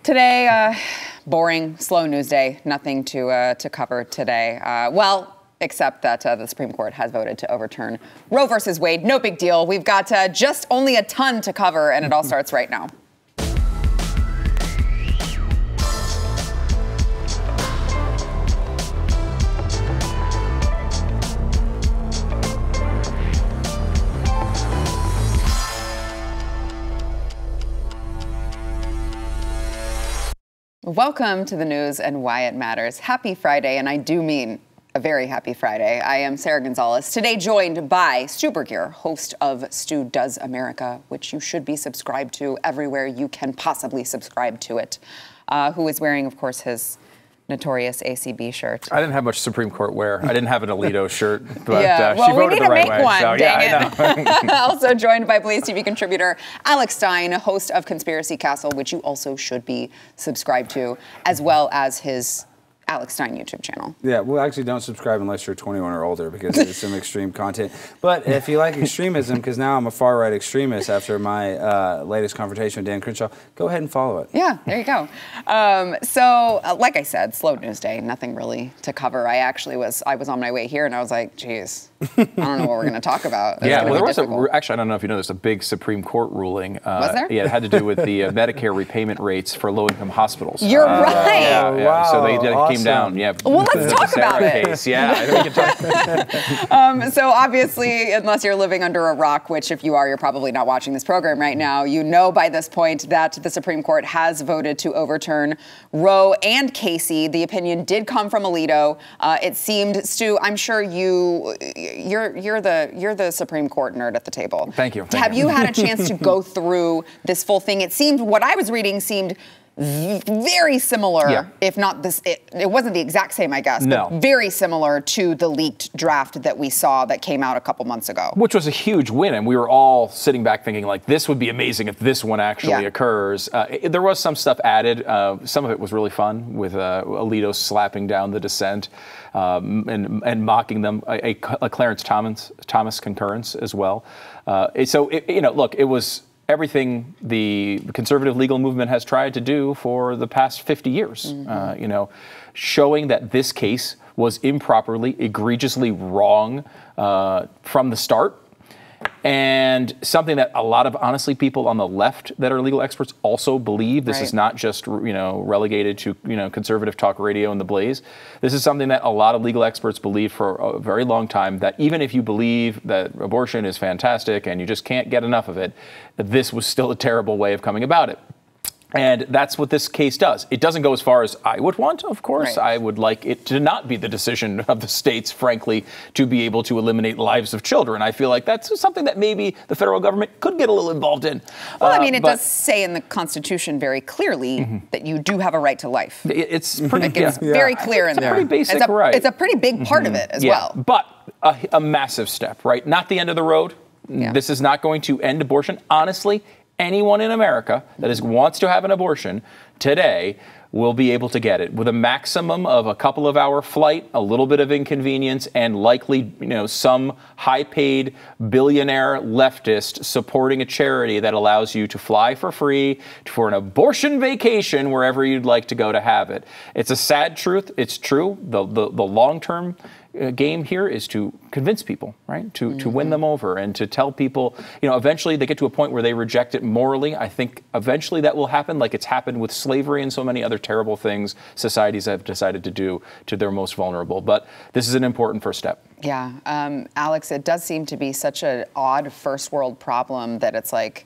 Today, boring, slow news day. Nothing to cover today. Well, except that the Supreme Court has voted to overturn Roe versus Wade. No big deal. We've got just only a ton to cover, and it all starts right now. Welcome to the news and why it matters. Happy Friday, and I do mean a very happy Friday. I am Sarah Gonzalez, today joined by Stu Burguiere, host of Stu Does America, which you should be subscribed to everywhere you can possibly subscribe to it, who is wearing, of course, his notorious ACB shirt. I didn't have much Supreme Court wear. I didn't have an Alito shirt, but yeah. She voted the right way. One, so, yeah, I know. Also joined by BlazeTV contributor Alex Stein, host of Conspiracy Castle, which you also should be subscribed to, as well as his Alex Stein YouTube channel. Yeah, well, actually don't subscribe unless you're 21 or older because there's some extreme content. But if you like extremism, because now I'm a far-right extremist after my latest confrontation with Dan Crenshaw, go ahead and follow it. Yeah, there you go. Like I said, slow news day, nothing really to cover. I was on my way here and I was like, geez, I don't know what we're going to talk about. Yeah, well, there was actually, I don't know if you know, there's a big Supreme Court ruling. Was there? Yeah, it had to do with the Medicare repayment rates for low-income hospitals. You're right. Yeah, wow. So they Awesome. came down. Yeah. Well, let's talk about it. Case. Yeah, I think we can talk. So obviously, unless you're living under a rock, which if you are, you're probably not watching this program right now, you know by this point that the Supreme Court has voted to overturn Roe and Casey. The opinion did come from Alito. It seemed, Stu, I'm sure you're the Supreme Court nerd at the table. Thank you. Have you had a chance to go through this full thing? It seemed, what I was reading seemed very similar, if not this, it wasn't the exact same, I guess, but very similar to the leaked draft that we saw that came out a couple months ago. Which was a huge win, and we were all sitting back thinking, like, this would be amazing if this one actually occurs. There was some stuff added. Some of it was really fun, with Alito slapping down the dissent and mocking them, a Clarence Thomas concurrence as well. Look, it was everything the conservative legal movement has tried to do for the past 50 years, showing that this case was improperly, egregiously wrong from the start, and something that a lot of, honestly, people on the left that are legal experts also believe. This is not just, relegated to, conservative talk radio and the Blaze. This is something that a lot of legal experts believe for a very long time, that even if you believe that abortion is fantastic and you just can't get enough of it, this was still a terrible way of coming about it. And that's what this case does. It doesn't go as far as I would want, of course. I would like it to not be the decision of the states, frankly, to be able to eliminate lives of children. I feel like that's something that maybe the federal government could get a little involved in. Well, I mean, it does say in the Constitution very clearly that you do have a right to life. It's pretty it's very clear in there. It's a pretty basic right. It's a pretty big part of it as well. But a massive step, right? Not the end of the road. This is not going to end abortion. Honestly, anyone in America that wants to have an abortion today will be able to get it with a maximum of a couple of hour flight, a little bit of inconvenience, and likely, some high-paid billionaire leftist supporting a charity that allows you to fly for free for an abortion vacation wherever you'd like to go to have it. It's a sad truth. It's true. The long-term game here is to convince people, right? To win them over and to tell people, eventually they get to a point where they reject it morally. I think eventually that will happen, like it's happened with slavery and so many other terrible things societies have decided to do to their most vulnerable. But this is an important first step. Yeah. Alex, it does seem to be such an odd first world problem that it's like,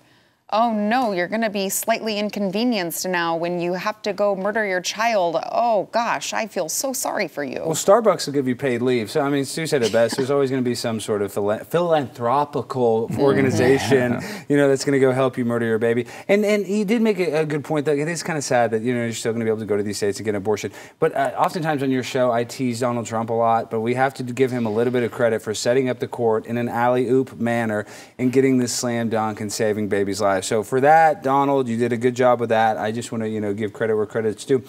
oh no, you're going to be slightly inconvenienced now when you have to go murder your child. Oh gosh, I feel so sorry for you. Well, Starbucks will give you paid leave. So, I mean, Stu said it best. There's always going to be some sort of philanthropical organization, that's going to go help you murder your baby. And he did make a good point that it is kind of sad that, you're still going to be able to go to these states and get an abortion. But oftentimes on your show, I tease Donald Trump a lot, but we have to give him a little bit of credit for setting up the court in an alley-oop manner and getting this slam dunk and saving babies' lives. So for that, Donald, you did a good job with that. I just want to, give credit where credit's due.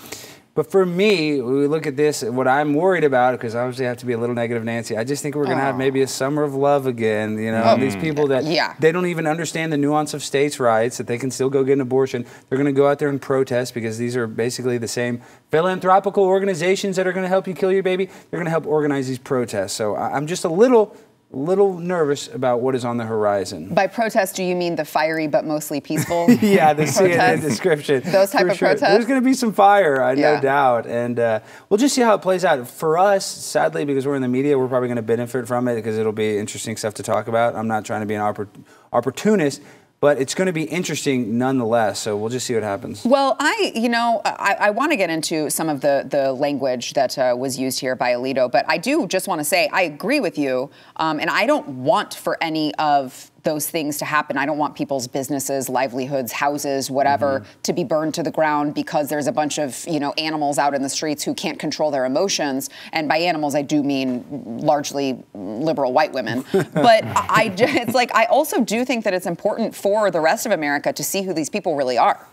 But for me, we look at this, what I'm worried about, because obviously I have to be a little negative Nancy, I just think we're going to have maybe a summer of love again. You know, these people that they don't even understand the nuance of states' rights, that they can still go get an abortion. They're going to go out there and protest because these are basically the same philanthropical organizations that are going to help you kill your baby. They're going to help organize these protests. So I'm just a little nervous about what is on the horizon. By protest, do you mean the fiery but mostly peaceful? Yeah, the CNN description. Those type of protests? There's going to be some fire, no doubt. And we'll just see how it plays out. For us, sadly, because we're in the media, we're probably going to benefit from it because it'll be interesting stuff to talk about. I'm not trying to be an opportunist, but it's going to be interesting nonetheless, so we'll just see what happens. Well, I want to get into some of the language that was used here by Alito, but I do just want to say I agree with you, and I don't want for any of those things to happen. I don't want people's businesses, livelihoods, houses, whatever, to be burned to the ground because there's a bunch of, animals out in the streets who can't control their emotions. And by animals, I do mean largely liberal white women. But it's like, I also do think that it's important for the rest of America to see who these people really are.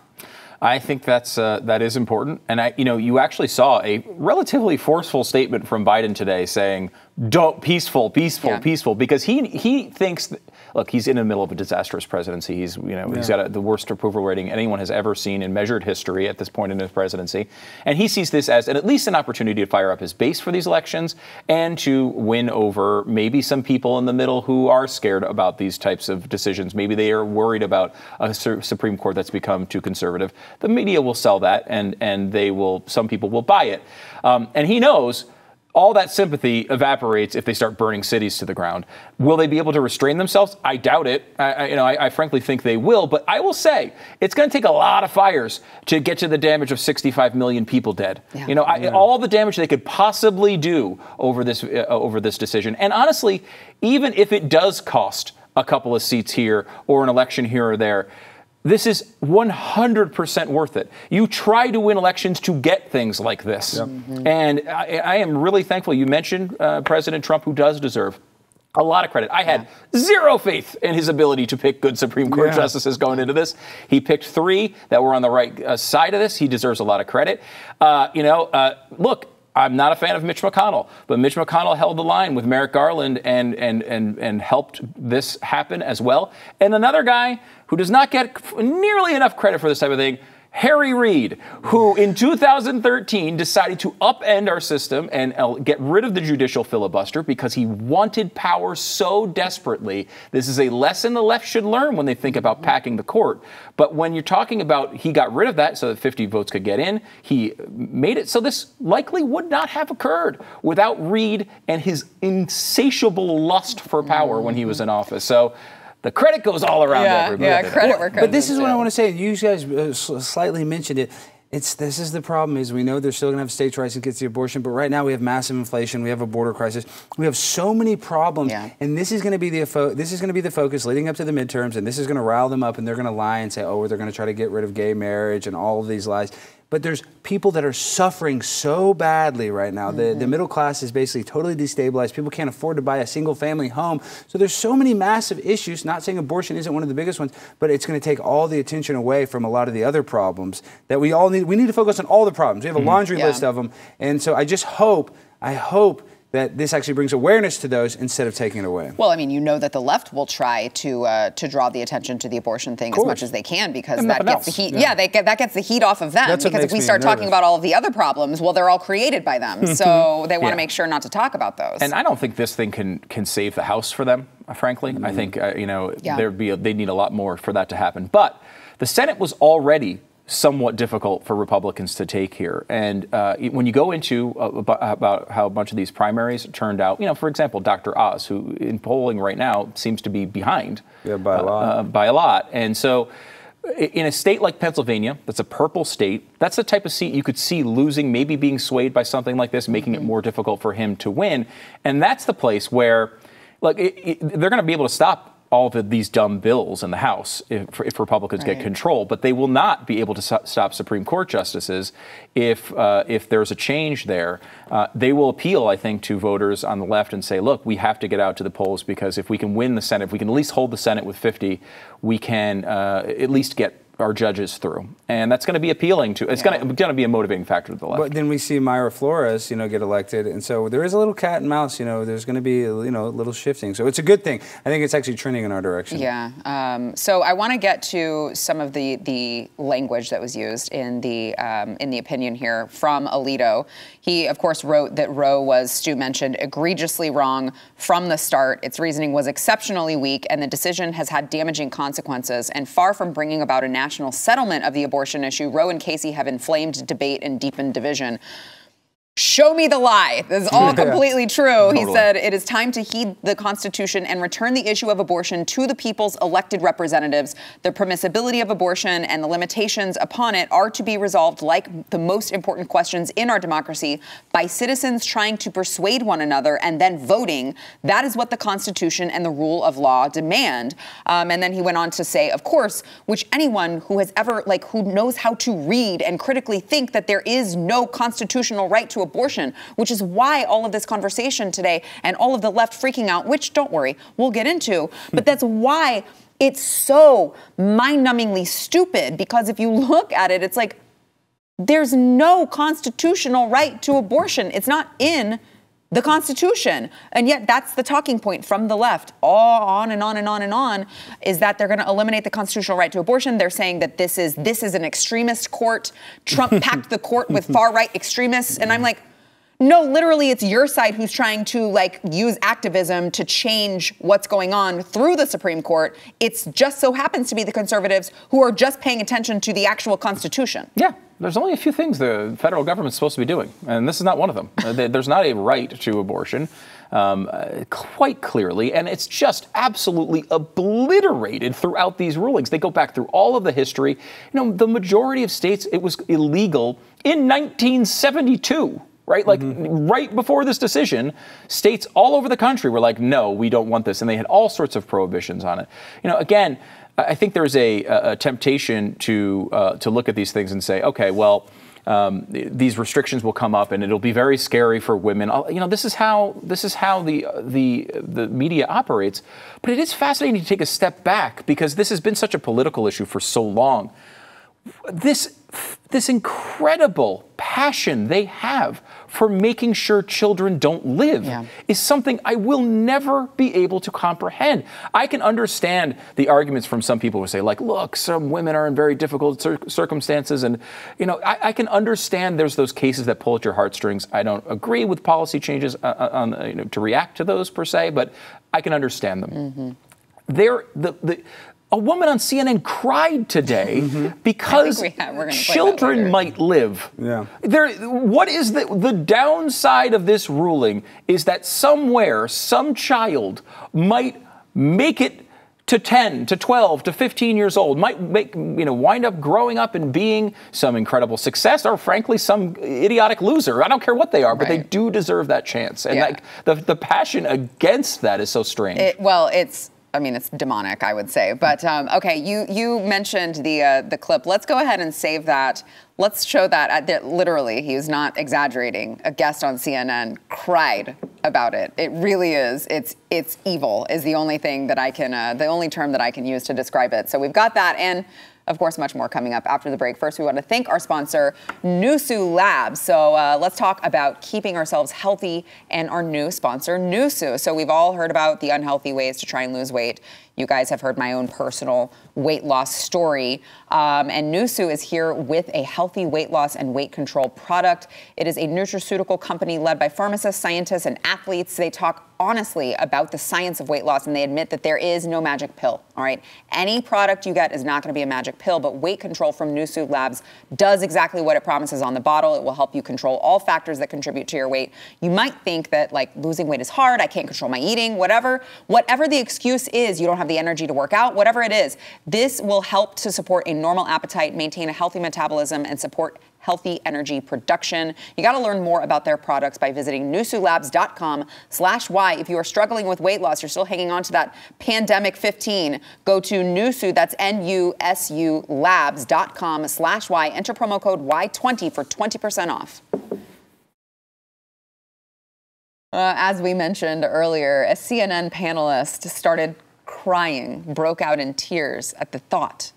I think that is important. And you actually saw a relatively forceful statement from Biden today saying, don't peaceful, because he thinks that, look, he's in the middle of a disastrous presidency. He's got the worst approval rating anyone has ever seen in measured history at this point in his presidency. And he sees this as at least an opportunity to fire up his base for these elections and to win over maybe some people in the middle who are scared about these types of decisions. Maybe they are worried about a Supreme Court that's become too conservative. The media will sell that, and some people will buy it. And he knows all that sympathy evaporates if they start burning cities to the ground. Will they be able to restrain themselves? I doubt it. I frankly think they will. But I will say it's going to take a lot of fires to get to the damage of 65 million people dead. Yeah. All the damage they could possibly do over this decision. And honestly, even if it does cost a couple of seats here or an election here or there, this is 100% worth it. You try to win elections to get things like this. Yep. Mm-hmm. And I am really thankful. You mentioned President Trump, who does deserve a lot of credit. I had zero faith in his ability to pick good Supreme Court justices going into this. He picked 3 that were on the right side of this. He deserves a lot of credit. Look, I'm not a fan of Mitch McConnell, but Mitch McConnell held the line with Merrick Garland and helped this happen as well. And another guy who does not get nearly enough credit for this type of thing, Harry Reid, who in 2013 decided to upend our system and get rid of the judicial filibuster because he wanted power so desperately. This is a lesson the left should learn when they think about packing the court. But when you're talking about he got rid of that so that 50 votes could get in, he made it so this likely would not have occurred without Reid and his insatiable lust for power when he was in office. So the credit goes all around everybody. Yeah, credit where credit. But this is what I want to say. You guys slightly mentioned it. This is the problem is we know they're still going to have states' rights against the abortion, but right now we have massive inflation, we have a border crisis, we have so many problems, and this is going to be the focus leading up to the midterms, and this is going to rile them up, and they're going to lie and say, oh, they're going to try to get rid of gay marriage and all of these lies. But there's people that are suffering so badly right now. The middle class is basically totally destabilized. People can't afford to buy a single family home. So there's so many massive issues, not saying abortion isn't one of the biggest ones, but it's going to take all the attention away from a lot of the other problems that we all need. We need to focus on all the problems. We have a laundry list of them. And so I hope that this actually brings awareness to those instead of taking it away. Well, I mean, that the left will try to draw the attention to the abortion thing as much as they can because that gets the heat. Yeah, that gets the heat off of them. That's because if we start talking about all of the other problems, well, they're all created by them. So they want to make sure not to talk about those. And I don't think this thing can save the House for them, frankly. I think they need a lot more for that to happen. But the Senate was already somewhat difficult for Republicans to take here. And when you go into about how a bunch of these primaries turned out, for example, Dr. Oz, who in polling right now seems to be behind by a lot. And so in a state like Pennsylvania, that's a purple state, that's the type of seat you could see losing, maybe being swayed by something like this, making it more difficult for him to win. And that's the place where, look, they're going to be able to stop all of these dumb bills in the House if Republicans get control, but they will not be able to stop Supreme Court justices if there's a change there. They will appeal, I think, to voters on the left and say, look, we have to get out to the polls because if we can win the Senate, if we can at least hold the Senate with 50, we can at least get our judges through, and that's going to be appealing to. It's going to be a motivating factor to the left. But then we see Mayra Flores, get elected, and so there is a little cat and mouse. There's going to be a little shifting. So it's a good thing. I think it's actually trending in our direction. Yeah. So I want to get to some of the language that was used in the opinion here from Alito. He, of course, wrote that Roe was, Stu mentioned, egregiously wrong from the start. Its reasoning was exceptionally weak, and the decision has had damaging consequences. And far from bringing about a national settlement of the abortion issue, Roe and Casey have inflamed debate and deepened division. Show me the lie. This is all completely true. Totally. He said, it is time to heed the Constitution and return the issue of abortion to the people's elected representatives. The permissibility of abortion and the limitations upon it are to be resolved, like the most important questions in our democracy, by citizens trying to persuade one another and then voting. That is what the Constitution and the rule of law demand. And then he went on to say, of course, which anyone who has ever, who knows how to read and critically think that there is no constitutional right to abortion, which is why all of this conversation today and all of the left freaking out, which, don't worry, we'll get into, but that's why it's so mind-numbingly stupid, because if you look at it, it's like there's no constitutional right to abortion. It's not in the Constitution. And yet that's the talking point from the left, all on and on and on and on, is that they're going to eliminate the constitutional right to abortion. They're saying that this is an extremist court. Trump packed the court with far-right extremists. And I'm like, no, literally, it's your side who's trying to use activism to change what's going on through the Supreme Court. It's just so happens to be the conservatives who are just paying attention to the actual Constitution. Yeah. There's only a few things the federal government's supposed to be doing, and this is not one of them. There's not a right to abortion, quite clearly, and it's just absolutely obliterated throughout these rulings. They go back through all of the history. The majority of states, it was illegal in 1972. Right? Right before this decision, states all over the country were like, no, we don't want this. And they had all sorts of prohibitions on it. Again, I think there's a temptation to look at these things and say, okay, well, these restrictions will come up and it'll be very scary for women. This is how the media operates. But it is fascinating to take a step back, because this has been such a political issue for so long. This incredible passion they have for making sure children don't live is something I will never be able to comprehend. I can understand the arguments from some people who say, look, some women are in very difficult circumstances. And, I can understand there's those cases that pull at your heartstrings. I don't agree with policy changes to react to those per se, but I can understand them. A woman on CNN cried today because children might live. Yeah. What is the downside of this ruling is that somewhere, some child might make it to 10, to 12, to 15 years old, might wind up growing up and being some incredible success, or frankly, some idiotic loser. I don't care what they are, but they do deserve that chance. And the passion against that is so strange. It's demonic, I would say. But okay, you mentioned the clip. Let's go ahead and save that. Let's show that. Literally, he was not exaggerating. A guest on CNN cried about it. It really is. It's evil is the only thing that the only term that I can use to describe it. So we've got that, and of course, much more coming up after the break. First, we want to thank our sponsor, Nusu Labs. So let's talk about keeping ourselves healthy and our new sponsor, Nusu. So we've all heard about the unhealthy ways to try and lose weight. You guys have heard my own personal weight loss story. And Nusu is here with a healthy weight loss and weight control product. It is a nutraceutical company led by pharmacists, scientists, and athletes. They talk honestly about the science of weight loss, and they admit that there is no magic pill, all right? Any product you get is not going to be a magic pill, but weight control from Nusu Labs does exactly what it promises on the bottle. It will help you control all factors that contribute to your weight. You might think that losing weight is hard, I can't control my eating, whatever the excuse is, you don't have the energy to work out, whatever it is, this will help to support a normal appetite, maintain a healthy metabolism, and support healthy energy production. You got to learn more about their products by visiting nusulabs.com/Y. If you are struggling with weight loss, you're still hanging on to that pandemic 15, go to Nusu, that's NUSU labs.com/Y. Enter promo code Y20 for 20% off. As we mentioned earlier, a CNN panelist started crying, broke out in tears at the thought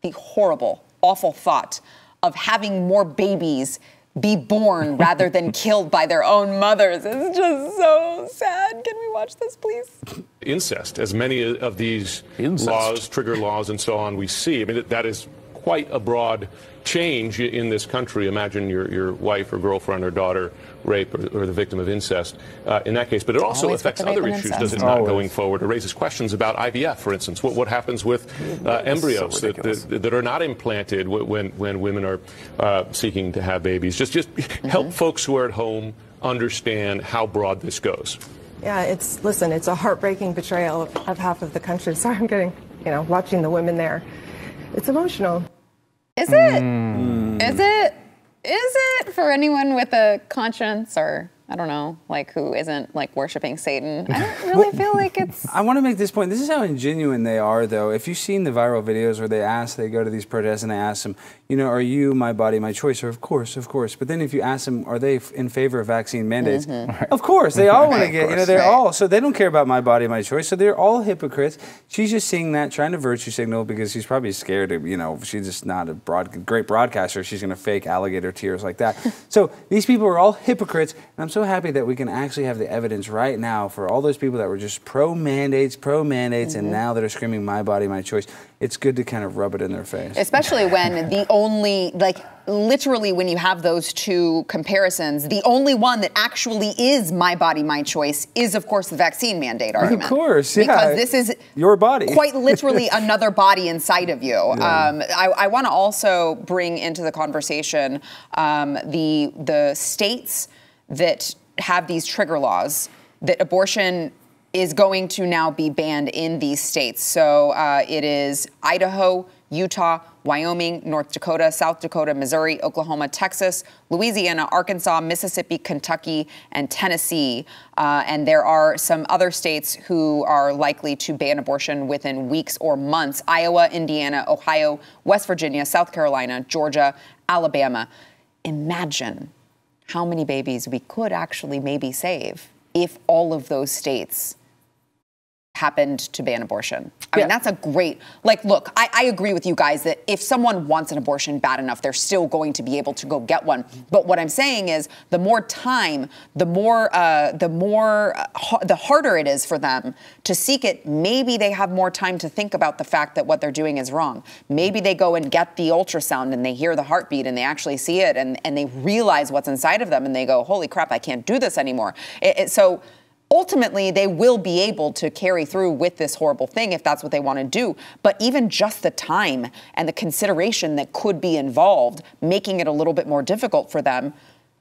the horrible, awful thought of having more babies be born rather than killed by their own mothers. It's just so sad. Can we watch this, please? Incest, as many of these laws, trigger laws and so on, we see. I mean, that is quite a broad change in this country. Imagine your wife or girlfriend or daughter raped or the victim of incest in that case. But it also affects other issues, does it not, going forward? It raises questions about IVF, for instance. What happens with embryos that are not implanted when women are seeking to have babies? Just help folks who are at home understand how broad this goes. Yeah, it's a heartbreaking betrayal of half of the country. Sorry, I'm getting, watching the women there. It's emotional. Is it? Is it? Is it for anyone with a conscience, or I don't know, like who isn't like worshiping Satan? I don't really feel like it's. I want to make this point. This is how ingenuine they are, though. If you've seen the viral videos where they go to these protests and they ask them, are you my body, my choice? Or of course. But then if you ask them, are they in favor of vaccine mandates? Of course, they all want to get, they're all, so they don't care about my body, my choice. So they're all hypocrites. She's just seeing that, trying to virtue signal because she's probably scared of, she's just not a great broadcaster. She's going to fake alligator tears like that. So these people are all hypocrites. And I'm so happy that we can actually have the evidence right now for all those people that were just pro-mandates, and now that are screaming my body, my choice. It's good to kind of rub it in their face. Especially when the only, literally when you have those two comparisons, the only one that actually is my body, my choice is, of course, the vaccine mandate argument. Of course, yeah. Because this is your body. Quite literally another body inside of you. Yeah. I want to also bring into the conversation the states that have these trigger laws, that abortion is going to now be banned in these states. So it is Idaho, Utah, Wyoming, North Dakota, South Dakota, Missouri, Oklahoma, Texas, Louisiana, Arkansas, Mississippi, Kentucky, and Tennessee. And there are some other states who are likely to ban abortion within weeks or months: Iowa, Indiana, Ohio, West Virginia, South Carolina, Georgia, Alabama. Imagine how many babies we could actually maybe save if all of those states happened to ban abortion. I mean, that's a great, look, I agree with you guys that if someone wants an abortion bad enough, they're still going to be able to go get one. But what I'm saying is the more time, the harder it is for them to seek it. Maybe they have more time to think about the fact that what they're doing is wrong. Maybe they go and get the ultrasound and they hear the heartbeat and they actually see it and they realize what's inside of them and they go, holy crap, I can't do this anymore. So ultimately, they will be able to carry through with this horrible thing if that's what they want to do. But even just the time and the consideration that could be involved, making it a little bit more difficult for them,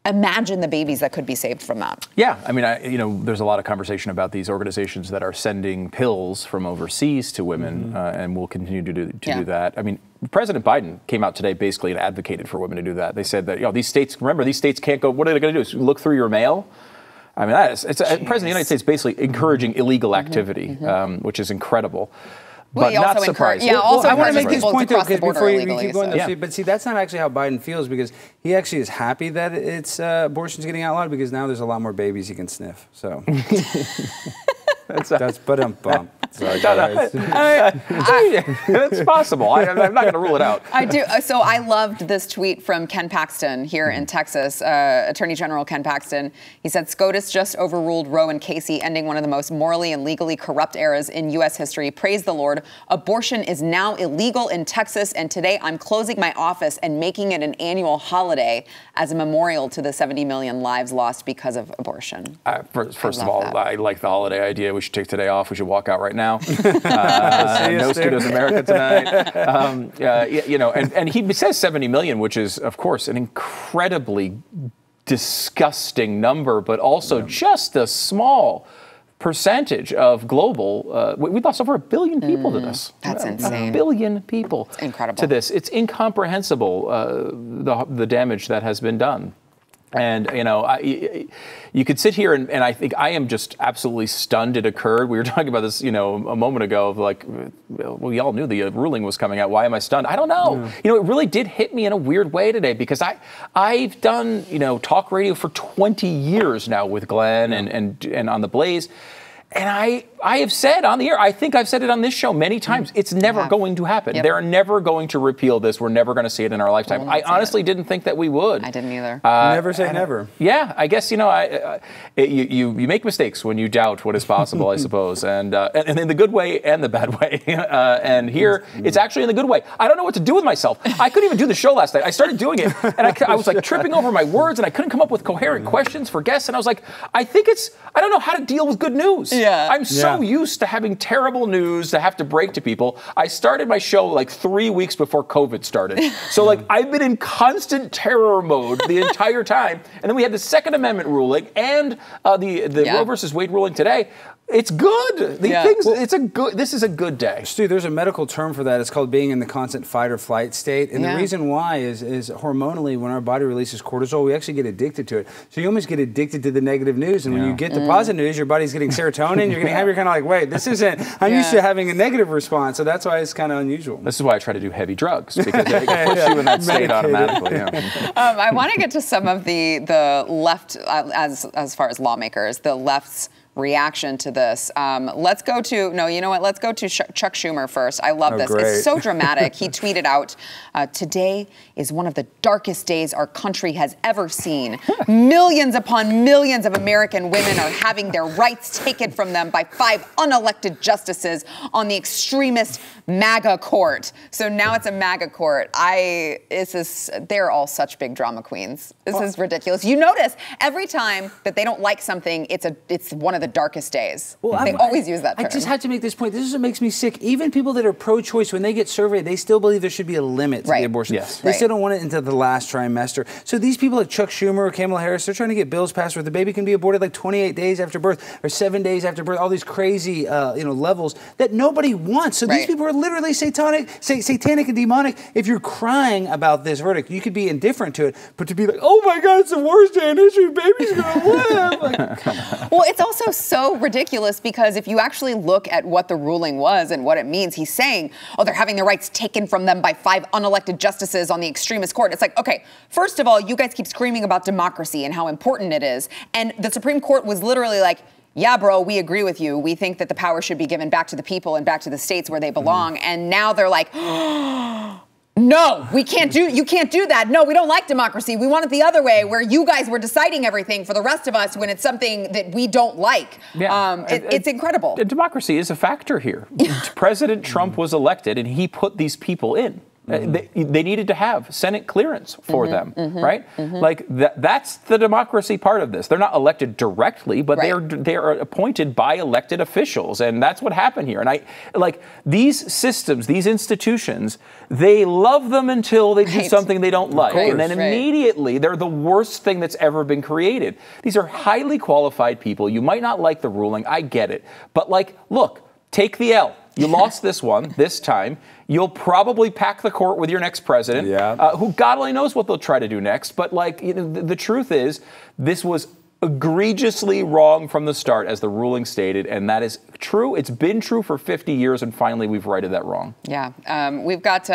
imagine the babies that could be saved from that. Yeah, I mean, there's a lot of conversation about these organizations that are sending pills from overseas to women, and will continue to do that. I mean, President Biden came out today basically and advocated for women to do that. They said that, these states can't go, what are they going to do? Look through your mail? I mean, it's the President of the United States basically encouraging illegal activity, which is incredible. But not surprising. I want to make this point, though, before you keep going. But see, that's not actually how Biden feels, because he actually is happy that it's abortion's getting outlawed, because now there's a lot more babies he can sniff. So that's bump. Sorry, it's possible. I'm not going to rule it out. I do. So I loved this tweet from Ken Paxton here in Texas, Attorney General Ken Paxton. He said, SCOTUS just overruled Roe and Casey, ending one of the most morally and legally corrupt eras in U.S. history. Praise the Lord. Abortion is now illegal in Texas, and today I'm closing my office and making it an annual holiday as a memorial to the 70 million lives lost because of abortion. First of all, I like the holiday idea. We should take today off. We should walk out right now. No Stu Does America tonight. And he says 70 million, which is, of course, an incredibly disgusting number, but also just a small percentage of global. We lost over 1 billion people to this. That's insane. 1 billion people. It's incredible. To this. It's incomprehensible, the damage that has been done. And, you could sit here and I think I am just absolutely stunned it occurred. We were talking about this, a moment ago of we all knew the ruling was coming out. Why am I stunned? I don't know. Yeah. It really did hit me in a weird way today, because I've done, talk radio for 20 years now with Glenn and on the Blaze. And I have said on the air, I think I've said it on this show many times, it's never going to happen. Yep. They're never going to repeal this. We're never going to see it in our lifetime. I honestly didn't think that we would. I didn't either. Never say never. Yeah, I guess, you make mistakes when you doubt what is possible, I suppose, and in the good way and the bad way. And here, it's actually in the good way. I don't know what to do with myself. I couldn't even do the show last night. I started doing it, and I was like tripping over my words, and I couldn't come up with coherent questions for guests, and I was like, I don't know how to deal with good news. Yeah. I'm so used to having terrible news to have to break to people. I started my show like 3 weeks before COVID started. So like I've been in constant terror mode the entire time. And then we had the Second Amendment ruling and the Roe versus Wade ruling today. It's good. This is a good day. Stu, there's a medical term for that. It's called being in the constant fight or flight state. And the reason why is hormonally, when our body releases cortisol, we actually get addicted to it. So you almost get addicted to the negative news. And when you get the positive news, your body's getting serotonin. You're kind of like, wait, this isn't, I'm used to having a negative response. So that's why it's kind of unusual. This is why I try to do heavy drugs, because they push you in that state automatically. Yeah. I want to get to some of the left, as far as lawmakers, the left's reaction to this. Let's go to Chuck Schumer first. I love this. Great. It's so dramatic. He tweeted out, today is one of the darkest days our country has ever seen. Millions upon millions of American women are having their rights taken from them by 5 unelected justices on the extremist MAGA court. So now it's a MAGA court. They're all such big drama queens. This is ridiculous. You notice every time that they don't like something, it's one of the darkest days. Well, they always use that term. I just had to make this point. This is what makes me sick. Even people that are pro-choice, when they get surveyed, they still believe there should be a limit to the abortion. Yes. They still don't want it into the last trimester. So these people like Chuck Schumer or Kamala Harris, they're trying to get bills passed where the baby can be aborted like 28 days after birth or 7 days after birth, all these crazy levels that nobody wants. So these people are literally satanic and demonic. If you're crying about this verdict, you could be indifferent to it, but to be like, oh my God, it's the worst day in history, baby's gonna live. Like, come on. Well, it's also so ridiculous because if you actually look at what the ruling was and what it means, he's saying, they're having their rights taken from them by 5 unelected justices on the extremist court. It's like, okay, first of all, you guys keep screaming about democracy and how important it is. And the Supreme Court was literally like, yeah, bro, we agree with you. We think that the power should be given back to the people and back to the states where they belong. And now they're like, no, you can't do that. No, we don't like democracy. We want it the other way, where you guys were deciding everything for the rest of us when it's something that we don't like. Yeah. It's incredible. Democracy is a factor here. President Trump was elected, and he put these people in. They needed to have Senate clearance for them, right? Like that's the democracy part of this. They're not elected directly, but they are appointed by elected officials, and that's what happened here. And these systems, these institutions, they love them until they do something they don't like, and then immediately they're the worst thing that's ever been created. These are highly qualified people. You might not like the ruling, I get it, but look, take the L. You lost this one this time. You'll probably pack the court with your next president, who God only knows what they'll try to do next. But the truth is, this was egregiously wrong from the start, as the ruling stated, and that is true. It's been true for 50 years, and finally we've righted that wrong. Yeah, we've got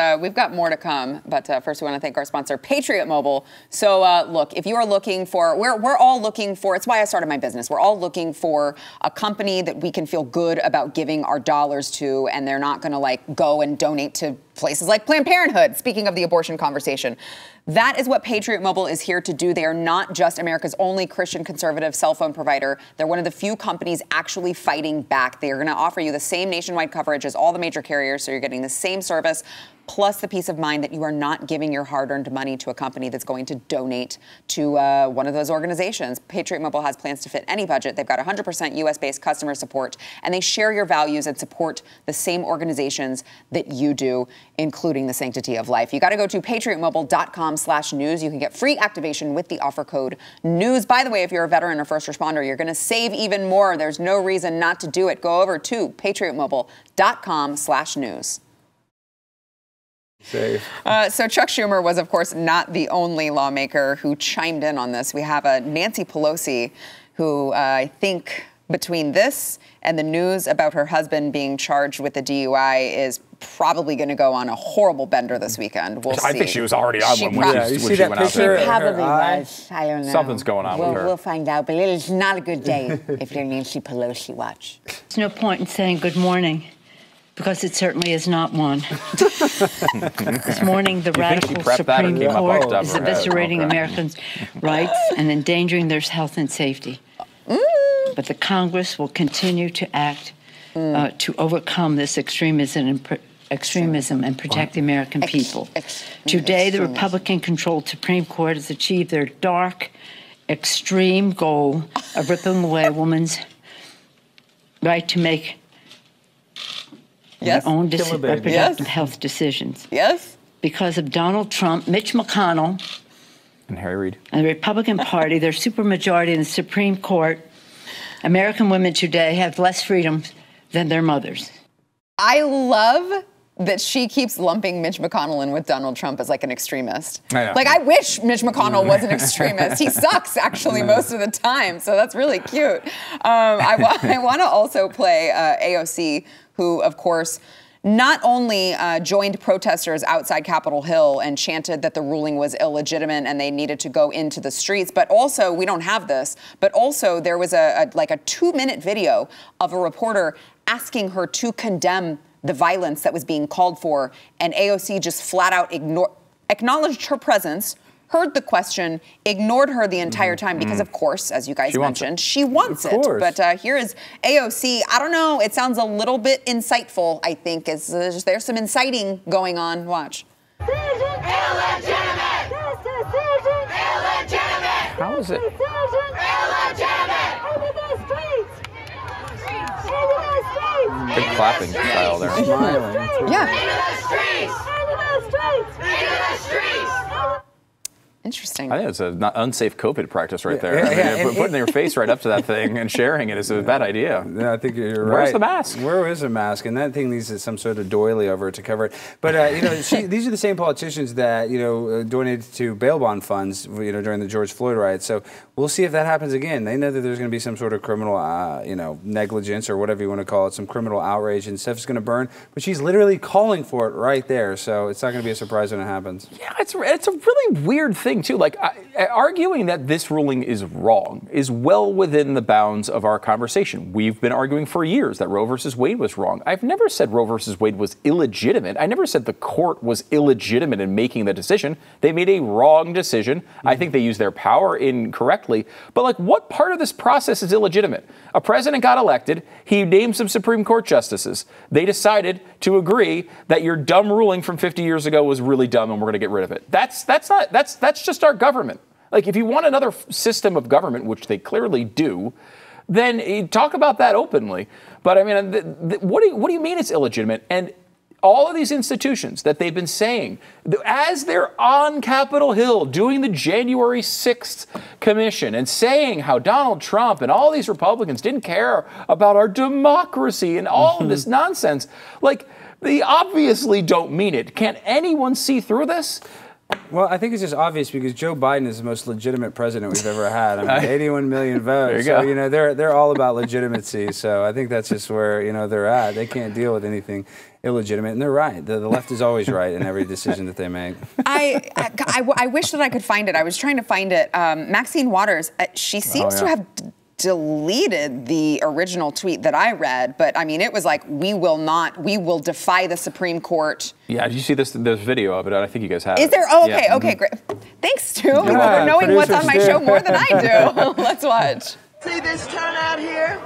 more to come, but first we want to thank our sponsor, Patriot Mobile. So look, if you are looking for, we're all looking for, it's why I started my business. We're all looking for a company that we can feel good about giving our dollars to, and they're not going to go and donate to places like Planned Parenthood, speaking of the abortion conversation. That is what Patriot Mobile is here to do. They are not just America's only Christian conservative cell phone provider. They're one of the few companies actually fighting back. They are going to offer you the same nationwide coverage as all the major carriers, so you're getting the same service, plus the peace of mind that you are not giving your hard-earned money to a company that's going to donate to one of those organizations. Patriot Mobile has plans to fit any budget. They've got 100% U.S.-based customer support, and they share your values and support the same organizations that you do, including the sanctity of life. You got to go to patriotmobile.com/news. You can get free activation with the offer code NEWS. By the way, if you're a veteran or first responder, you're going to save even more. There's no reason not to do it. Go over to patriotmobile.com/news. So Chuck Schumer was, of course, not the only lawmaker who chimed in on this. We have a Nancy Pelosi who I think between this and the news about her husband being charged with a DUI is probably going to go on a horrible bender this weekend. We'll see. I think she was already on one when you see she that went out picture? there. She probably was. I don't know. Something's going on with her. We'll find out, but it is not a good day if you're Nancy Pelosi watch. There's no point in saying good morning, because it certainly is not one. This morning, the radical Supreme Court is eviscerating Americans' rights and endangering their health and safety. But the Congress will continue to act to overcome this extremism and protect the American people. Today, the Republican-controlled Supreme Court has achieved their dark, extreme goal of ripping away a woman's right to make their own reproductive health decisions. Yes. Because of Donald Trump, Mitch McConnell, and Harry Reid, and the Republican Party, their supermajority in the Supreme Court, American women today have less freedom than their mothers. I love that she keeps lumping Mitch McConnell in with Donald Trump as like an extremist. Like, I wish Mitch McConnell was an extremist. He sucks, actually, most of the time. So that's really cute. I want to also play AOC, who, of course, not only joined protesters outside Capitol Hill and chanted that the ruling was illegitimate and they needed to go into the streets, but also, we don't have this, but also there was a 2-minute video of a reporter asking her to condemn the violence that was being called for, and AOC just flat out acknowledged her presence, heard the question, ignored her the entire time because, of course, as you guys mentioned, she wants it. But here is AOC. I don't know. It sounds a little bit insightful, I think. There's some inciting going on. Watch. Illegitimate! This decision! Illegitimate! How is it? Illegitimate! Into the streets! Into the streets! Good clapping style there. Yeah. Into the streets! Into the streets! Into the streets! Interesting. I think it's an unsafe COVID practice right there. Putting your face right up to that thing and sharing it is a bad idea. Yeah, I think you're right. Where's the mask? Where is the mask? And that thing needs some sort of doily over it to cover it. But these are the same politicians that donated to bail bond funds during the George Floyd riots. So we'll see if that happens again. They know that there's going to be some sort of criminal negligence or whatever you want to call it, some criminal outrage, and stuff's going to burn. But she's literally calling for it right there. So it's not going to be a surprise when it happens. Yeah, it's a really weird thing too. Like arguing that this ruling is wrong is well within the bounds of our conversation. We've been arguing for years that Roe versus Wade was wrong. I've never said Roe versus Wade was illegitimate. I never said the court was illegitimate in making the decision. They made a wrong decision. I think they used their power incorrectly. But like, what part of this process is illegitimate? A president got elected. He named some Supreme Court justices. They decided to agree that your dumb ruling from 50 years ago was really dumb and we're going to get rid of it. That's just our government. Like, if you want another system of government, which they clearly do, then talk about that openly. But I mean, what do you mean it's illegitimate? And all of these institutions that they've been saying, as they're on Capitol Hill doing the January 6th commission and saying how Donald Trump and all these Republicans didn't care about our democracy and all of this nonsense, like, they obviously don't mean it. Can't anyone see through this? Well, I think it's just obvious because Joe Biden is the most legitimate president we've ever had. I mean, 81 million votes. There you go. So, they're all about legitimacy. So I think that's just where, they're at. They can't deal with anything illegitimate, and they're right. The left is always right in every decision that they make. I wish that I could find it. I was trying to find it. Maxine Waters, she seems to have deleted the original tweet that I read, but I mean, it was like, we will defy the Supreme Court. Yeah, did you see this video of it? I think you guys have. Is there? Oh, okay, okay, great. Thanks, Stu, for knowing what's on my show more than I do. Let's watch. See this turnout here?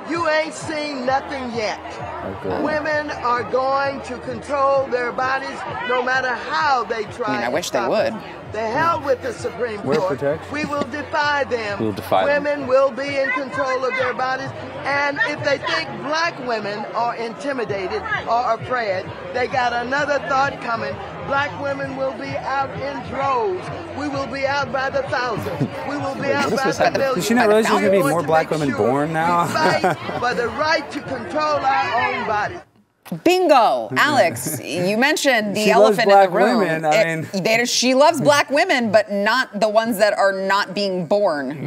You ain't seen nothing yet. Okay. Women are going to control their bodies no matter how they try. I wish they would. The hell with the Supreme Court. We will defy them. We'll defy them. Women will be in control of their bodies. And if they think black women are intimidated or afraid, they got another thought coming. Black women will be out in droves. We will be out by the thousands. We will be out by the millions. Does she not realize there's going to be more black women born now? We fight for the right to control our own bodies. Bingo, Alex. You mentioned the elephant in the room. She loves black women, but not the ones that are not being born,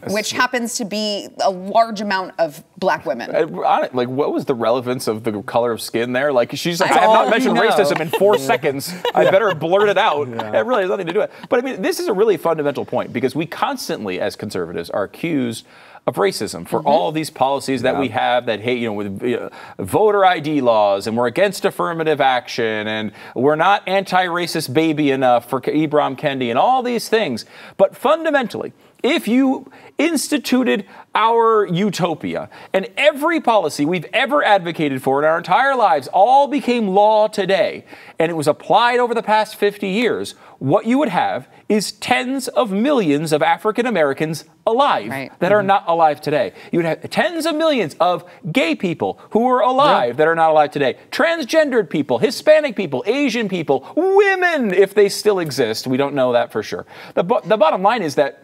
which happens to be a large amount of black women. Like, what was the relevance of the color of skin there? Like, she's like, I have not mentioned racism in 4 seconds. I better blurt it out. It really has nothing to do with it. But I mean, this is a really fundamental point because we constantly, as conservatives, are accused of racism for all of these policies that we have that hate, with voter ID laws, and we're against affirmative action, and we're not anti-racist baby enough for Ibram Kendi, and all these things. But fundamentally, if you instituted our utopia and every policy we've ever advocated for in our entire lives all became law today, and it was applied over the past 50 years, what you would have is tens of millions of African Americans alive that are not alive today. You would have tens of millions of gay people who are alive that are not alive today. Transgendered people, Hispanic people, Asian people, women, if they still exist. We don't know that for sure. The bottom line is that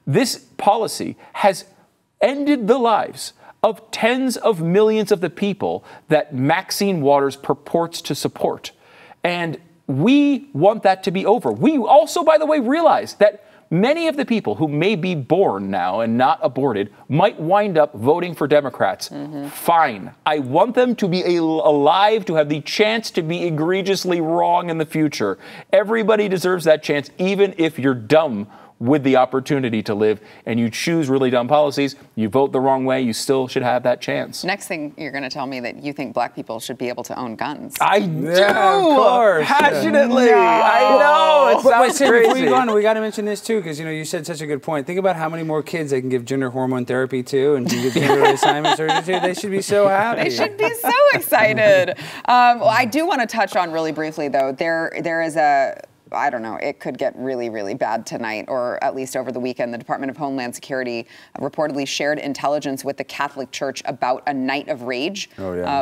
this policy has ended the lives of tens of millions of the people that Maxine Waters purports to support. And we want that to be over. We also, by the way, realize that many of the people who may be born now and not aborted might wind up voting for Democrats. Fine. I want them to be alive, to have the chance to be egregiously wrong in the future. Everybody deserves that chance, even if you're dumb with the opportunity to live and you choose really dumb policies, you vote the wrong way, you still should have that chance. Next thing, you're going to tell me that you think black people should be able to own guns. I do! Of course. Passionately! No. I know! It sounds crazy. Before you go on, we got to mention this too, because you said such a good point. Think about how many more kids they can give gender hormone therapy to and give gender assignment surgery to. They should be so happy. They should be so excited. Well, I do want to touch on really briefly, though, there is I don't know, it could get really, really bad tonight, or at least over the weekend. The Department of Homeland Security reportedly shared intelligence with the Catholic Church about a night of rage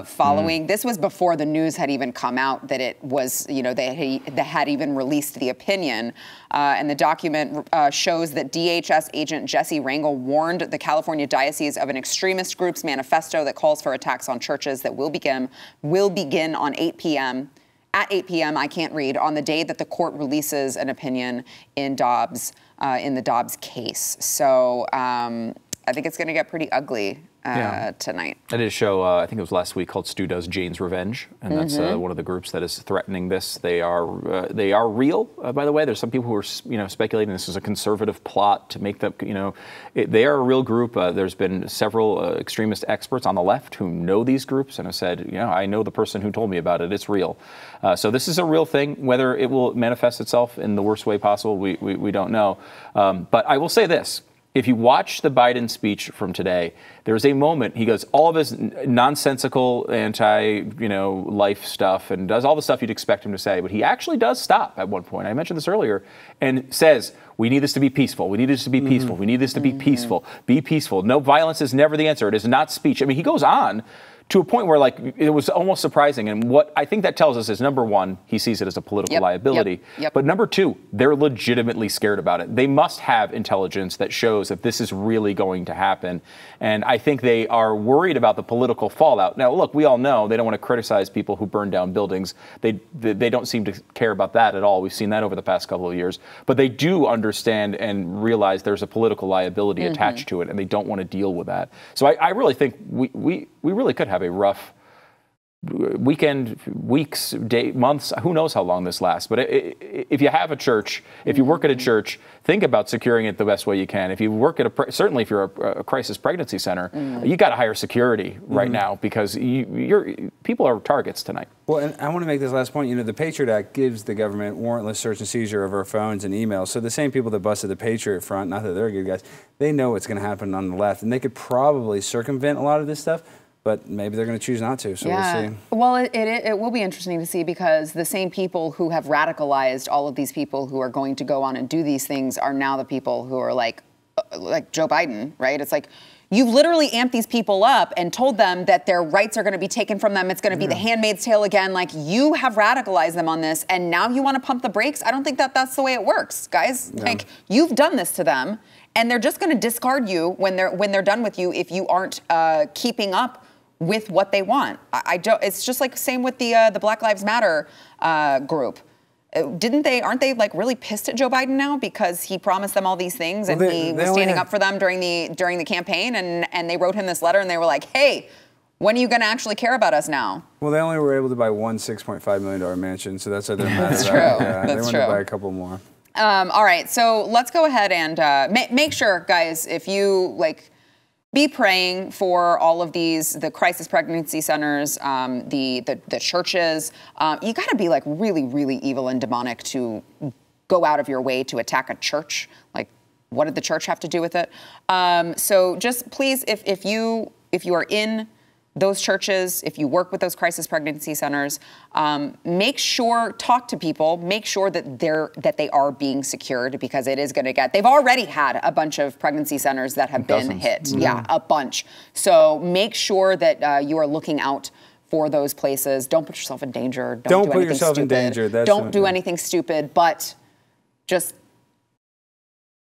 following. This was before the news had even come out that it was, they had even released the opinion. And the document shows that DHS agent Jesse Rangel warned the California Diocese of an extremist group's manifesto that calls for attacks on churches that will begin on 8 p.m. At 8 p.m., I can't read, on the day that the court releases an opinion in the Dobbs case. So I think it's going to get pretty ugly tonight. I did a show, I think it was last week, called Stu Does Jane's Revenge, and that's one of the groups that is threatening this. They are real, by the way. There's some people who are speculating this is a conservative plot to make them, they are a real group. There's been several extremist experts on the left who know these groups and have said, I know the person who told me about it. It's real. So this is a real thing. Whether it will manifest itself in the worst way possible, we don't know. But I will say this. If you watch the Biden speech from today, there's a moment he goes all of his nonsensical anti-life stuff and does all the stuff you'd expect him to say, but he actually does stop at one point. I mentioned this earlier, and says, "We need this to be peaceful. We need this to be peaceful. We need this to be peaceful. Be peaceful. No violence is never the answer. It is not speech." I mean, he goes on to a point where, it was almost surprising. And what I think that tells us is, number one, he sees it as a political liability. But number two, they're legitimately scared about it. They must have intelligence that shows that this is really going to happen. And I think they are worried about the political fallout. Now, look, we all know they don't want to criticize people who burn down buildings. They don't seem to care about that at all. We've seen that over the past couple of years. But they do understand and realize there's a political liability attached to it, and they don't want to deal with that. So I really think we really could have a rough weekend, weeks, months, who knows how long this lasts. But if you have a church, if you work at a church, think about securing it the best way you can. If you work at certainly if you're a crisis pregnancy center, you got to hire security right now, because people are targets tonight. Well, and I want to make this last point. The Patriot Act gives the government warrantless search and seizure of our phones and emails. So the same people that busted the Patriot Front, not that they're good guys, they know what's going to happen on the left, and they could probably circumvent a lot of this stuff. But maybe they're going to choose not to, so we'll see. Well, it will be interesting to see, because the same people who have radicalized all of these people who are going to go on and do these things are now the people who are like Joe Biden, right? It's like, you've literally amped these people up and told them that their rights are going to be taken from them. It's going to be the Handmaid's Tale again. Like, you have radicalized them on this, and now you want to pump the brakes? I don't think that's the way it works, guys. No. Like, you've done this to them, and they're just going to discard you when they're done with you if you aren't keeping up with what they want. I don't. It's just like same with the Black Lives Matter group. Aren't they like really pissed at Joe Biden now because he promised them all these things and he was standing up for them during the campaign and they wrote him this letter and they were like, hey, when are you going to actually care about us now? Well, they only were able to buy one $6.5 million mansion, so that's what they're mad That's about. true. Yeah, That's they true. want to buy a couple more. All right, so let's go ahead and make sure, guys, if you be praying for all of the crisis pregnancy centers, the churches. You got to be like really, really evil and demonic to go out of your way to attack a church. Like, what did the church have to do with it? So just please, if you are in those churches, if you work with those crisis pregnancy centers, make sure, talk to people, make sure that they are being secured because it is going to they've already had a bunch of pregnancy centers that have been hit. Mm-hmm. Yeah, a bunch. So make sure that you are looking out for those places. Don't put yourself in danger. Don't do put anything yourself stupid. in danger. Don't do anything stupid, but just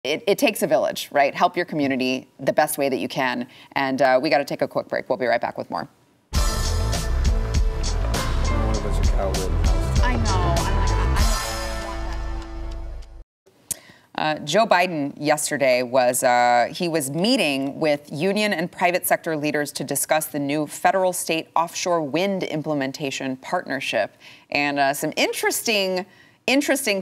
it takes a village, right? Help your community the best way that you can. And we got to take a quick break. We'll be right back with more. I know. Joe Biden yesterday was meeting with union and private sector leaders to discuss the new federal state offshore wind implementation partnership. And some interesting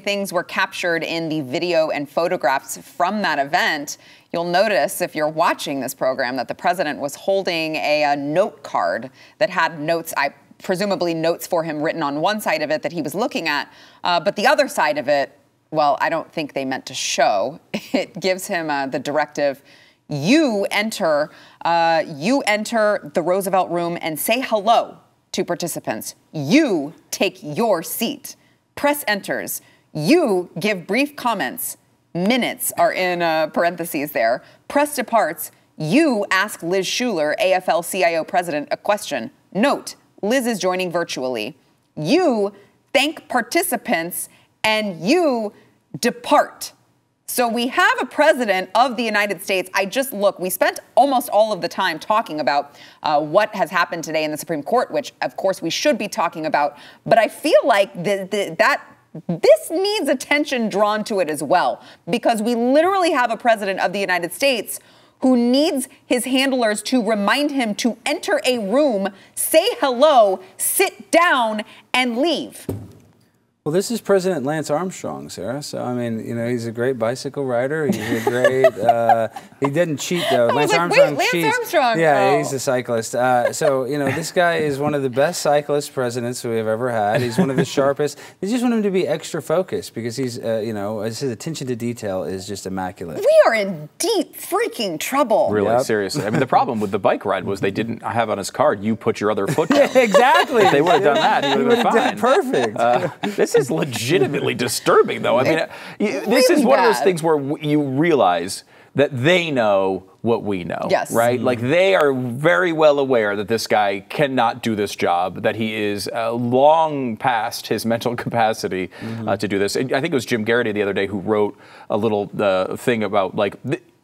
things were captured in the video and photographs from that event. You'll notice if you're watching this program that the president was holding a note card that had notes, presumably notes for him written on one side of it that he was looking at, but the other side of it, well, I don't think they meant to show. It gives him the directive, you enter the Roosevelt room and say hello to participants. You take your seat. Press enters. You give brief comments. Minutes are in parentheses there. Press departs. You ask Liz Schumer, AFL-CIO president, a question. Note, Liz is joining virtually. You thank participants and you depart. So we have a president of the United States. We spent almost all of the time talking about what has happened today in the Supreme Court, which of course we should be talking about. But I feel like that this needs attention drawn to it as well, because we literally have a president of the United States who needs his handlers to remind him to enter a room, say hello, sit down, and leave. Well, this is President Lance Armstrong, Sarah. So, I mean, he's a great bicycle rider. He's a great, he didn't cheat, though. Lance Armstrong cheats. Yeah, he's a cyclist. This guy is one of the best cyclist presidents we have ever had. He's one of the sharpest. They just want him to be extra focused because he's, his attention to detail is just immaculate. We are in deep freaking trouble. Really, seriously. I mean, the problem with the bike ride was they didn't have on his card, you put your other foot down. Exactly. If they would have done that, he would have been fine. Perfect. This is legitimately disturbing, though. I mean, this is one of those things where you realize that they know what we know, right? Like, they are very well aware that this guy cannot do this job, that he is long past his mental capacity to do this. I think it was Jim Garrity the other day who wrote a little thing about,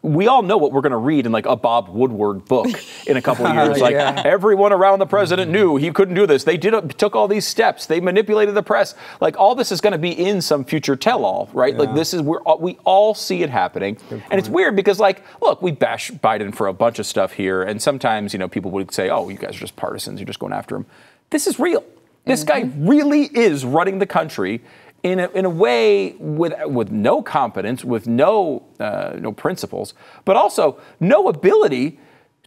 we all know what we're going to read in like a Bob Woodward book in a couple of years. Everyone around the president knew he couldn't do this. They took all these steps. They manipulated the press. Like, all this is going to be in some future tell-all, right? Like, this is where we all see it happening. And it's weird because, look, we bash Biden for a bunch of stuff here. And sometimes, people would say, oh, you guys are just partisans. You're just going after him. This is real. This guy really is running the country in a way with no competence, with no principles, but also no ability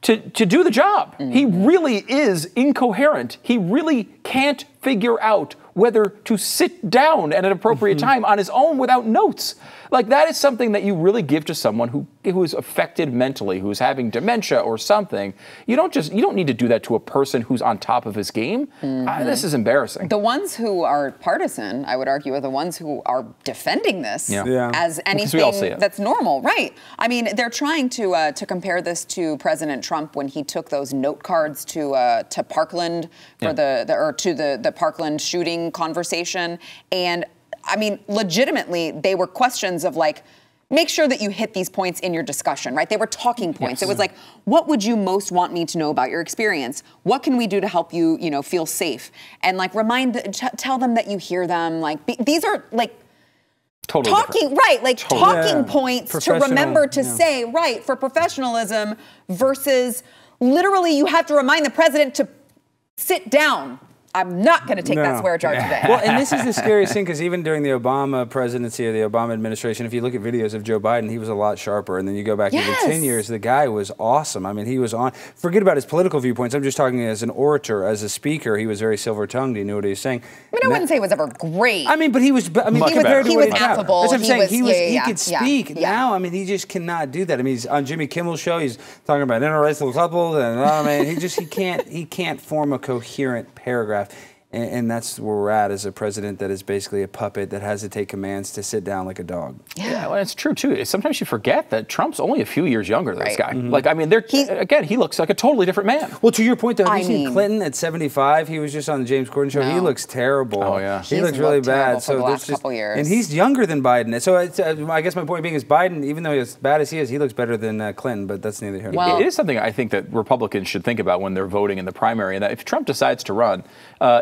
to do the job. He really is incoherent. He really can't figure out whether to sit down at an appropriate time on his own without notes. Like, that is something that you really give to someone who is affected mentally, who's having dementia or something. You don't need to do that to a person who's on top of his game. This is embarrassing. The ones who are partisan, I would argue, are the ones who are defending this as anything that's normal, right? I mean, they're trying to compare this to President Trump when he took those note cards to Parkland for the Parkland shooting conversation. And I mean, legitimately, they were questions of make sure that you hit these points in your discussion, right? They were talking points. It was like, what would you most want me to know about your experience? What can we do to help you, you know, feel safe? And like tell them that you hear them. Like these are like totally talking, different. right? Like talking points to remember to say, right, for professionalism versus literally you have to remind the president to sit down. I'm not going to take that swear jar today. Well, and this is the scariest thing, because even during the Obama presidency or the Obama administration, if you look at videos of Joe Biden, he was a lot sharper. And then you go back even 10 years, the guy was awesome. I mean, he was on. Forget about his political viewpoints. I'm just talking as an orator, as a speaker. He was very silver-tongued. He knew what he was saying. I mean, I wouldn't say he was ever great. I mean, but he was. I mean, he was affable. That's what I'm saying. He could speak. Yeah. Now, I mean, he just cannot do that. I mean, he's on Jimmy Kimmel's show. He's talking about interracial couples, and I mean, he can't form a coherent paragraph. And that's where we're at as a president that is basically a puppet that has to take commands to sit down like a dog. Yeah, well, it's true, too. Sometimes you forget that Trump's only a few years younger than this guy. Like, I mean, he looks like a totally different man. Well, to your point, though, have you seen Clinton at 75? He was just on the James Corden show. He looks terrible. Oh, yeah. He looks really bad. So the last couple years. And he's younger than Biden. So I guess my point being is Biden, even though he's as bad as he is, he looks better than Clinton, but that's neither here nor there. It is something I think that Republicans should think about when they're voting in the primary, and that if Trump decides to run,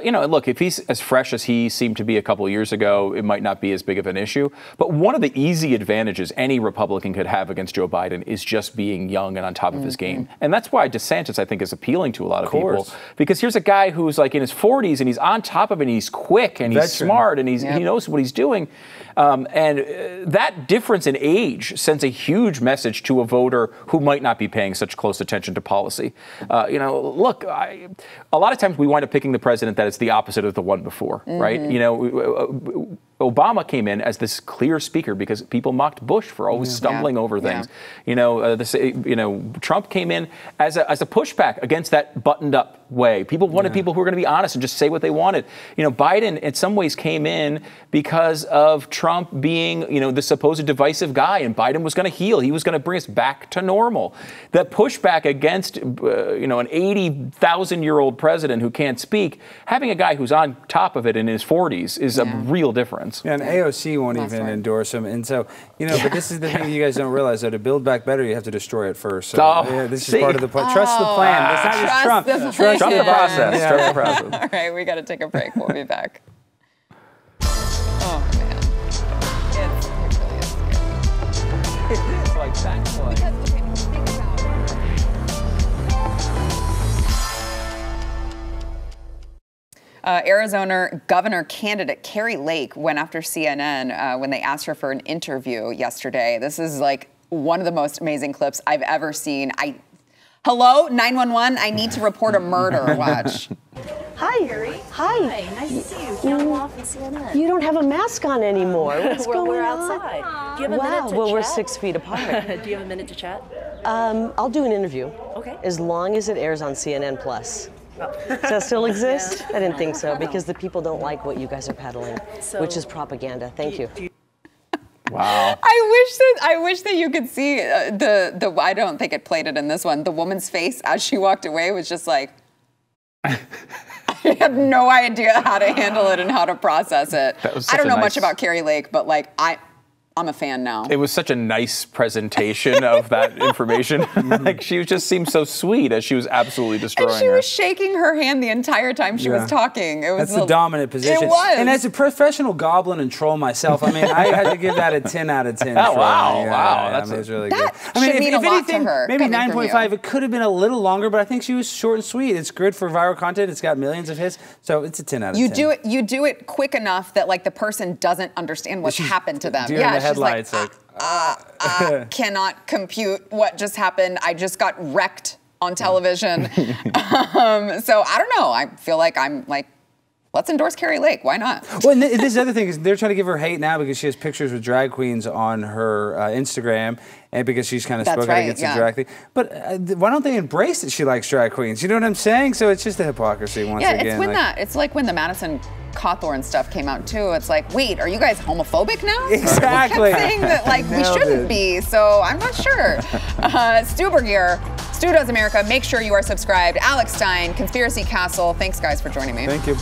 you know, look, if he's as fresh as he seemed to be a couple of years ago, it might not be as big of an issue. But one of the easy advantages any Republican could have against Joe Biden is just being young and on top of his game. And that's why DeSantis, I think, is appealing to a lot of people. Because here's a guy who's like in his 40s and he's on top of it and he's quick and he's smart and he knows what he's doing. And that difference in age sends a huge message to a voter who might not be paying such close attention to policy. You know, look, a lot of times we wind up picking the president that is the opposite of the one before, right? You know, Obama came in as this clear speaker because people mocked Bush for always stumbling over things. You know, Trump came in as a pushback against that buttoned-up way. People wanted people who were going to be honest and just say what they wanted. You know, Biden in some ways came in because of Trump being, you know, the supposed divisive guy, and Biden was going to heal. He was going to bring us back to normal. That pushback against, you know, an 80,000-year-old president who can't speak, having a guy who's on top of it in his 40s is a real difference. Yeah, and AOC won't even endorse him. And so, you know, but this is the thing you guys don't realize, though. To build back better, you have to destroy it first. So, this is part of the plan. Trust the plan. It's not just Trump. Trust the process. Trust the process. All right, we got to take a break. We'll be back. Oh, man. It really is scary. It is like that. Because, okay, think about Arizona governor candidate Carrie Lake went after CNN when they asked her for an interview yesterday. This is like one of the most amazing clips I've ever seen. Hello, 911, I need to report a murder. Watch. Hi. Carrie. Hi. Nice to see you. Count off and CNN. You don't have a mask on anymore. What's going on? We're outside. Do you have a minute to chat? Well, we're 6 feet apart. Do you have a minute to chat? I'll do an interview. Okay. As long as it airs on CNN Plus. Does that still exist? I didn't think so, because the people don't like what you guys are peddling, which is propaganda. Thank you. Wow. I wish that you could see the I don't think it played it in this one. The woman's face as she walked away was just like, I have no idea how to handle it and how to process it. I don't know much about Carrie Lake, but like I'm a fan now. It was such a nice presentation of that information. Like she just seemed so sweet as she was absolutely destroying her. And she was shaking her hand the entire time she was talking. It was That's the dominant position. It was. And as a professional goblin and troll myself, I mean, I had to give that a 10 out of 10. Oh, wow. That was really good. I mean, if anything, maybe 9.5. It could have been a little longer, but I think she was short and sweet. It's good for viral content. It's got millions of hits. So it's a 10 out of 10. You do it quick enough that like the person doesn't understand what's happened to them. She's like, cannot compute what just happened. I just got wrecked on television. So I don't know. I feel like I'm like, let's endorse Carrie Lake. Why not? Well, and this is the other thing is they're trying to give her hate now because she has pictures with drag queens on her Instagram, and because she's kind of spoken out against the drag thing. But why don't they embrace that she likes drag queens? You know what I'm saying? So it's just the hypocrisy once again. Yeah, it's like when the Madison Cawthorn stuff came out too. It's like, wait, are you guys homophobic now? Exactly. We kept saying that like we shouldn't be, so I'm not sure. Stu Burguiere, Stu Does America. Make sure you are subscribed. Alex Stein, Conspiracy Castle. Thanks guys for joining me. Thank you.